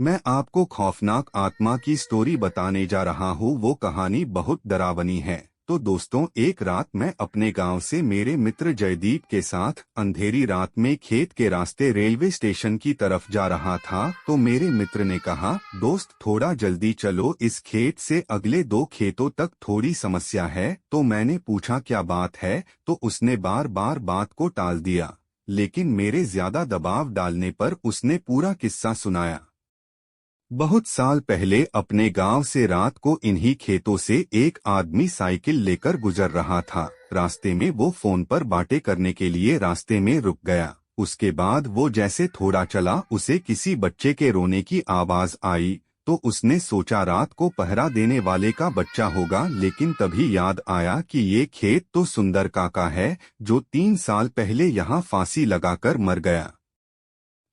मैं आपको खौफनाक आत्मा की स्टोरी बताने जा रहा हूँ। वो कहानी बहुत डरावनी है। तो दोस्तों, एक रात मैं अपने गांव से मेरे मित्र जयदीप के साथ अंधेरी रात में खेत के रास्ते रेलवे स्टेशन की तरफ जा रहा था। तो मेरे मित्र ने कहा, दोस्त थोड़ा जल्दी चलो, इस खेत से अगले 2 खेतों तक थोड़ी समस्या है। तो मैंने पूछा क्या बात है, तो उसने बार बार बात को टाल दिया। लेकिन मेरे ज्यादा दबाव डालने पर उसने पूरा किस्सा सुनाया। बहुत साल पहले अपने गांव से रात को इन्हीं खेतों से एक आदमी साइकिल लेकर गुजर रहा था। रास्ते में वो फोन पर बातें करने के लिए रास्ते में रुक गया। उसके बाद वो जैसे थोड़ा चला, उसे किसी बच्चे के रोने की आवाज आई। तो उसने सोचा रात को पहरा देने वाले का बच्चा होगा, लेकिन तभी याद आया कि ये खेत तो सुंदर काका है, जो 3 साल पहले यहाँ फांसी लगाकर मर गया।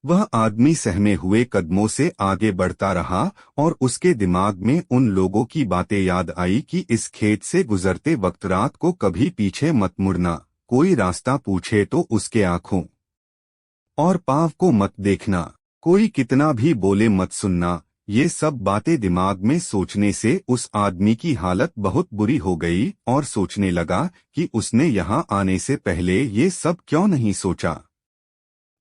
वह आदमी सहमे हुए कदमों से आगे बढ़ता रहा और उसके दिमाग में उन लोगों की बातें याद आई कि इस खेत से गुजरते वक्त रात को कभी पीछे मत मुड़ना, कोई रास्ता पूछे तो उसके आंखों और पाँव को मत देखना, कोई कितना भी बोले मत सुनना। ये सब बातें दिमाग में सोचने से उस आदमी की हालत बहुत बुरी हो गई और सोचने लगा कि उसने यहाँ आने से पहले ये सब क्यों नहीं सोचा।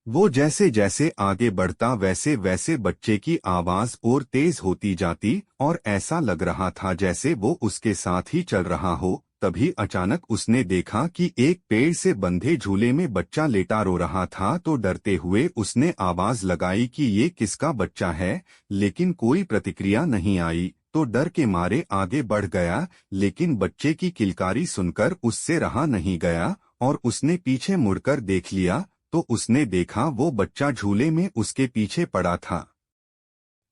वो जैसे जैसे आगे बढ़ता वैसे वैसे बच्चे की आवाज और तेज होती जाती और ऐसा लग रहा था जैसे वो उसके साथ ही चल रहा हो। तभी अचानक उसने देखा कि एक पेड़ से बंधे झूले में बच्चा लेटा रो रहा था। तो डरते हुए उसने आवाज लगाई कि ये किसका बच्चा है, लेकिन कोई प्रतिक्रिया नहीं आई। तो डर के मारे आगे बढ़ गया, लेकिन बच्चे की किलकारी सुनकर उससे रहा नहीं गया और उसने पीछे मुड़कर देख लिया। तो उसने देखा वो बच्चा झूले में उसके पीछे पड़ा था।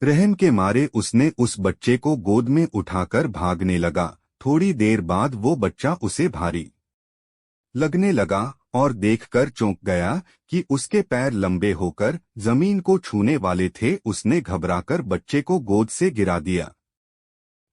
रहम के मारे उसने उस बच्चे को गोद में उठाकर भागने लगा। थोड़ी देर बाद वो बच्चा उसे भारी लगने लगा और देखकर चौंक गया कि उसके पैर लंबे होकर जमीन को छूने वाले थे। उसने घबराकर बच्चे को गोद से गिरा दिया।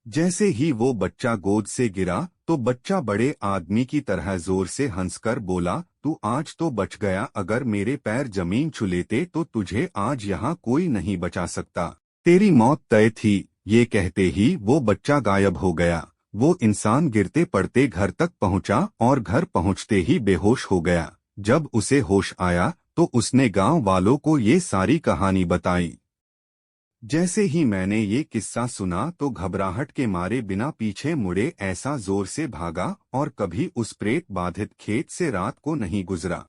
जैसे ही वो बच्चा गोद से गिरा, तो बच्चा बड़े आदमी की तरह जोर से हंसकर बोला, तू आज तो बच गया, अगर मेरे पैर जमीन छू लेते तो तुझे आज यहाँ कोई नहीं बचा सकता, तेरी मौत तय थी। ये कहते ही वो बच्चा गायब हो गया। वो इंसान गिरते पड़ते घर तक पहुंचा और घर पहुंचते ही बेहोश हो गया। जब उसे होश आया तो उसने गांव वालों को ये सारी कहानी बताई। जैसे ही मैंने ये किस्सा सुना तो घबराहट के मारे बिना पीछे मुड़े ऐसा जोर से भागा और कभी उस प्रेत बाधित खेत से रात को नहीं गुजरा।